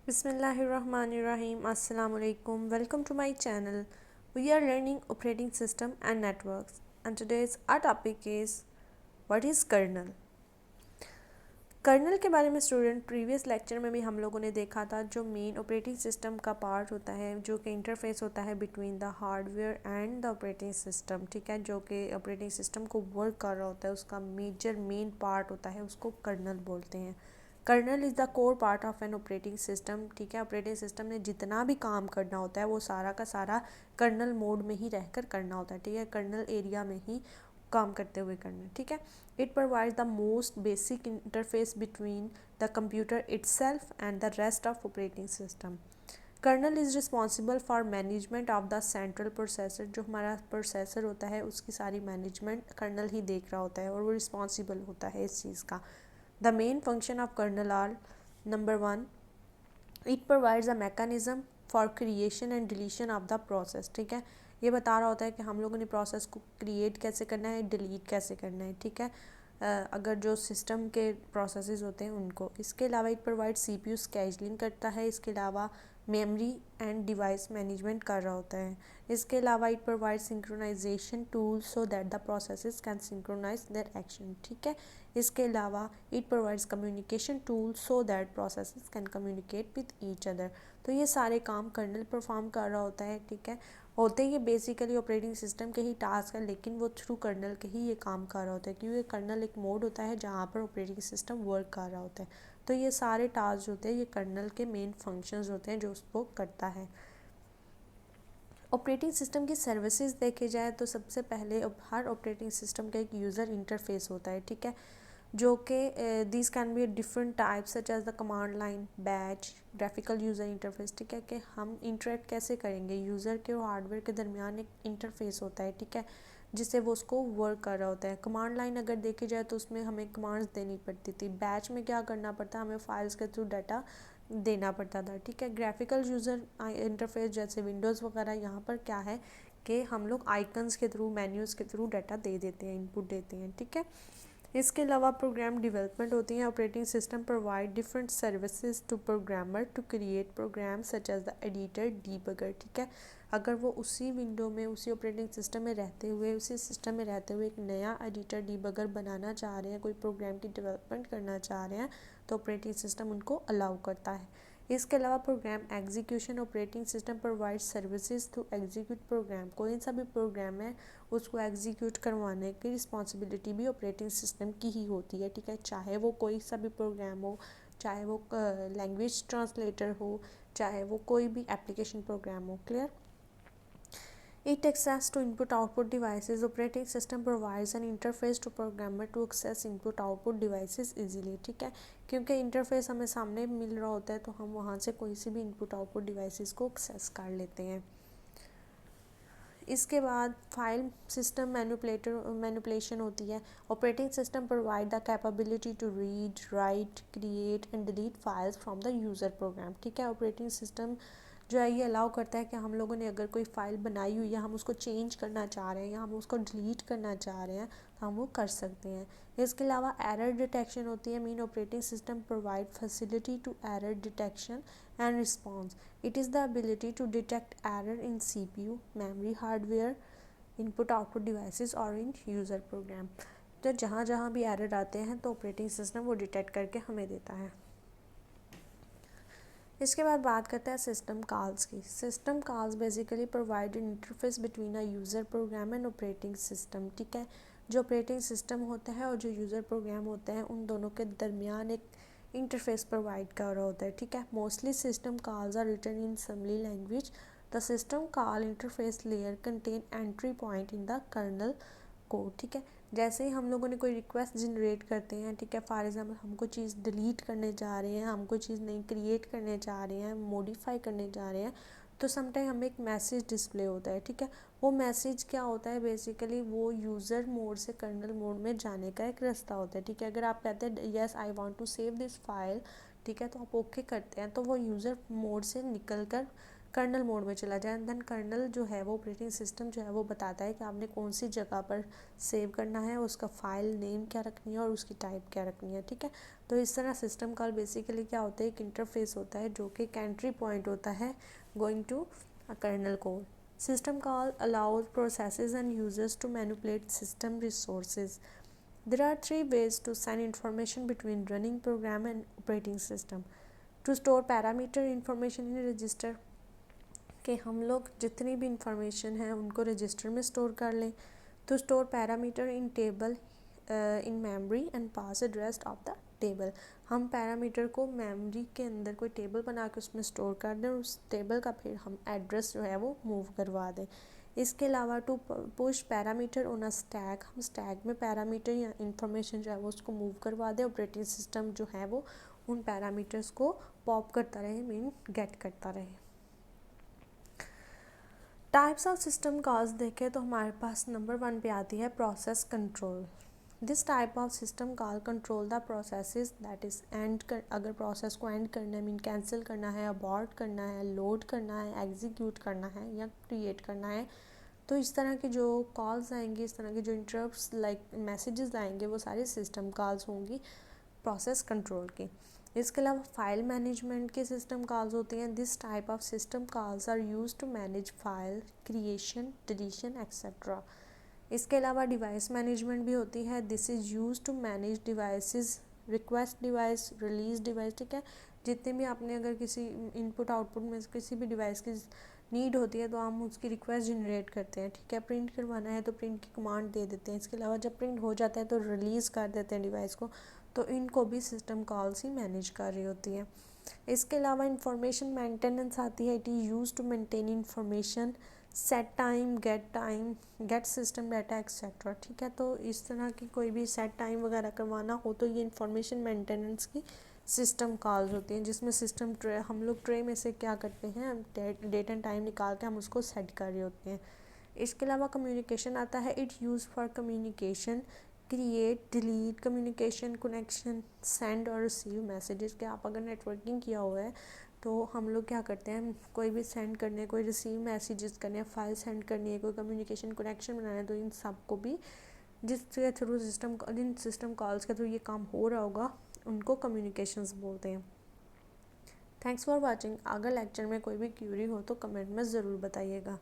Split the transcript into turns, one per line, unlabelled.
Bismillahirrahmanirrahim. Assalamu alaikum. Welcome to my channel. We are learning operating system and networks. And today's our topic is what is kernel. Kernel के बारे में student previous lecture में भी हम लोगों ने देखा था, जो मेन ऑपरेटिंग सिस्टम का पार्ट होता है, जो कि इंटरफेस होता है between the hardware and the operating system, ठीक है, जो कि ऑपरेटिंग सिस्टम को वर्क कर रहा होता है, उसका मेन पार्ट होता है, उसको कर्नल बोलते हैं। Kernel is the core part of an operating system, ठीक है। ऑपरेटिंग सिस्टम ने जितना भी काम करना होता है वो सारा का सारा कर्नल मोड में ही रहकर करना होता है, ठीक है, कर्नल एरिया में ही काम करते हुए करना, ठीक है। It provides the most basic interface between the computer itself and the rest of operating system. Kernel is responsible for management of the central processor, जो हमारा प्रोसेसर होता है उसकी सारी मैनेजमेंट कर्नल ही देख रहा होता है और वो रिस्पॉन्सिबल होता है इस चीज़ का। The main function of kernel are number 1, it provides a mechanism for creation and deletion of the process, ठीक है। ये बता रहा होता है कि हम लोगों ने प्रोसेस को क्रिएट कैसे करना है, डिलीट कैसे करना है, ठीक है, अगर जो सिस्टम के प्रोसेसेस होते हैं उनको। इसके अलावा इट प्रोवाइड सीपीयू स्केजुलिंग करता है, इसके अलावा मेमोरी एंड डिवाइस मैनेजमेंट कर रहा होता है। इसके अलावा it provide synchronisation tool so that the processes can synchronise their action, ठीक है। इसके अलावा it provides communication tool so that processes can communicate with each other. तो ये सारे काम कर्नल परफॉर्म कर रहा होता है, ठीक है। होते ही ये बेसिकली ऑपरेटिंग सिस्टम के ही टास्क है, लेकिन वो थ्रू कर्नल के ही ये काम कर रहा होता है, क्योंकि कर्नल एक मोड होता है जहाँ पर ऑपरेटिंग सिस्टम वर्क कर रहा होता है। तो ये सारे टास्क होते हैं, ये कर्नल के मेन फंक्शंस होते हैं जो उसको करता है। ऑपरेटिंग सिस्टम की सर्विसेज देखे जाए तो सबसे पहले हर ऑपरेटिंग सिस्टम का एक यूज़र इंटरफेस होता है, ठीक है, जो कि this can be different types such as the command line, batch, graphical user interface, ठीक है, कि हम इंटरेक्ट कैसे करेंगे यूज़र के और हार्डवेयर के दरमियान एक इंटरफेस होता है, ठीक है, जिससे वो उसको वर्क कर रहा होता है। कमांड लाइन अगर देखी जाए तो उसमें हमें कमांड्स देनी पड़ती थी। बैच में क्या करना पड़ता, हमें फाइल्स के थ्रू डाटा देना पड़ता था, ठीक है। ग्राफिकल यूज़र इंटरफेस जैसे विंडोज़ वगैरह, यहाँ पर क्या है कि हम लोग आइकन्स के थ्रू, मेन्यूज़ के थ्रू डाटा दे देते हैं, इनपुट देते हैं, ठीक है। इसके अलावा प्रोग्राम डेवलपमेंट होती है। Operating system provide different services to programmer to create program such as the editor, debugger, ठीक है। अगर वो उसी विंडो में, उसी ऑपरेटिंग सिस्टम में रहते हुए, उसी सिस्टम में रहते हुए एक नया एडिटर, डीबगर बनाना चाह रहे हैं, कोई प्रोग्राम की डेवलपमेंट करना चाह रहे हैं, तो ऑपरेटिंग सिस्टम उनको अलाउ करता है। इसके अलावा program execution, operating system provide services to execute program. कोई सा भी प्रोग्राम है उसको एग्जीक्यूट करवाने की रिस्पॉन्सिबिलिटी भी ऑपरेटिंग सिस्टम की ही होती है, ठीक है, चाहे वो कोई सा भी प्रोग्राम हो, चाहे वो लैंग्वेज ट्रांसलेटर हो, चाहे वो कोई भी एप्लीकेशन प्रोग्राम हो। Clear? It access to input-output devices. Operating system provides an interface to programmer to access input-output devices easily, ठीक है, क्योंकि इंटरफेस हमें सामने मिल रहा होता है तो हम वहाँ से कोई सी भी इनपुट आउटपुट डिवाइसेस को एक्सेस कर लेते हैं। इसके बाद फाइल सिस्टम मैनिपुलेशन होती है। Operating system provide the capability to read, write, create and delete files from the user program, ठीक है। ऑपरेटिंग सिस्टम जो है ये अलाउ करता है कि हम लोगों ने अगर कोई फ़ाइल बनाई हुई है, हम उसको चेंज करना चाह रहे हैं या हम उसको डिलीट करना चाह रहे हैं, तो हम वो कर सकते हैं। इसके अलावा एरर डिटेक्शन होती है। Mean operating system provide facility to error detection and response. It is the ability to detect error in CPU, memory, hardware, input output devices or in user program. तो जहाँ जहाँ भी एरर आते हैं तो operating system वो detect करके हमें देता है। इसके बाद बात करते हैं सिस्टम कॉल्स की। System calls basically provide an interface between a user program and operating system, ठीक है। जो ऑपरेटिंग सिस्टम होता है और जो यूज़र प्रोग्राम होते हैं उन दोनों के दरमियान एक इंटरफेस प्रोवाइड कर रहा होता है, ठीक है। Mostly system calls are written in assembly language. The system call interface layer contain entry point in the kernel code, ठीक है। जैसे ही हम लोगों ने कोई रिक्वेस्ट जनरेट करते हैं, ठीक है, फॉर एग्जांपल हम कोई चीज़ डिलीट करने जा रहे हैं, हम कोई चीज़ नई क्रिएट करने जा रहे हैं, मॉडिफाई करने जा रहे हैं, तो समटाइम हमें एक मैसेज डिस्प्ले होता है, ठीक है। वो मैसेज क्या होता है, बेसिकली वो यूज़र मोड से कर्नल मोड में जाने का एक रास्ता होता है, ठीक है। अगर आप कहते हैं yes I want to save this file, ठीक है, तो आप ओके करते हैं तो वो यूज़र मोड से निकल कर कर्नल मोड में चला जाए। देन कर्नल जो है वो ऑपरेटिंग सिस्टम जो है वो बताता है कि आपने कौन सी जगह पर सेव करना है, उसका फाइल नेम क्या रखनी है और उसकी टाइप क्या रखनी है, ठीक है। तो इस तरह सिस्टम कॉल बेसिकली क्या होता है, एक इंटरफेस होता है जो कि एक एंट्री पॉइंट होता है going to a kernel code. System call allows processes and users to manipulate system resources. There are three ways to send information between running program and operating system. To store parameter information in a register, कि हम लोग जितनी भी information है उनको register में store कर लें. To store parameter in table in memory and pass address of the table. हम पैरामीटर को मेमोरी के अंदर कोई टेबल बना के उसमें स्टोर कर दें और उस टेबल का फिर हम एड्रेस जो है वो मूव करवा दें. इसके अलावा to push parameter on a stack, हम स्टैक में पैरामीटर या इंफॉर्मेशन जो है वो उसको मूव करवा दें. ऑपरेटिंग सिस्टम जो है वो उन पैरामीटर्स को पॉप करता रहे, मीन गेट करता रहे. टाइप्स ऑफ सिस्टम कॉल्स देखें तो हमारे पास नंबर 1 पे आती है process control. This type of system call control the processes that is and कर, अगर प्रोसेस को एंड करना है, मीन कैंसिल करना है, अबॉर्ट करना है, लोड करना है, एग्जीक्यूट करना है या क्रिएट करना है, तो इस तरह की जो कॉल्स आएंगी, इस तरह के जो इंटरप्ट्स लाइक मैसेजेस आएंगे, वो सारी सिस्टम कॉल्स होंगी प्रोसेस कंट्रोल की. इसके अलावा फाइल मैनेजमेंट के सिस्टम कॉल्स होती हैं. This type of system calls are used to manage file creation, deletion etcetera. इसके अलावा डिवाइस मैनेजमेंट भी होती है. This is use to manage devices, request device, release device, ठीक है. जितने भी आपने अगर किसी इनपुट आउटपुट में किसी भी डिवाइस की नीड होती है तो हम उसकी रिक्वेस्ट जनरेट करते हैं, ठीक है. प्रिंट करवाना है तो प्रिंट की कमांड दे देते हैं. इसके अलावा जब प्रिंट हो जाता है तो रिलीज़ कर देते हैं डिवाइस को. तो इनको भी सिस्टम कॉल्स ही मैनेज कर रही होती हैं. इसके अलावा इंफॉर्मेशन मेंटेनेंस आती है. It is use to maintain information, set time, get system data etcetera, ठीक है. तो इस तरह की कोई भी सेट टाइम वगैरह करवाना हो तो ये इंफॉर्मेशन मेंटेनेंस की सिस्टम कॉल्स होती हैं, जिसमें सिस्टम ट्रे, हम लोग ट्रे में से क्या करते हैं, डेट एंड टाइम निकाल के हम उसको सेट कर रहे होते हैं. इसके अलावा कम्युनिकेशन आता है. It use for communication, create, delete, communication, connection, send और रिसीव मैसेजेस. के आप अगर नेटवर्किंग किया हुआ है तो हम लोग क्या करते हैं, कोई भी सेंड करने, कोई रिसीव मैसेजेस करने, फाइल सेंड करनी है, कोई कम्युनिकेशन कनेक्शन बनाना है, तो इन सब को भी जिसके थ्रू जिन सिस्टम कॉल्स के थ्रू ये काम हो रहा होगा उनको कम्युनिकेशंस बोलते हैं. Thanks for watching. अगर लेक्चर में कोई भी क्यूरी हो तो कमेंट में ज़रूर बताइएगा.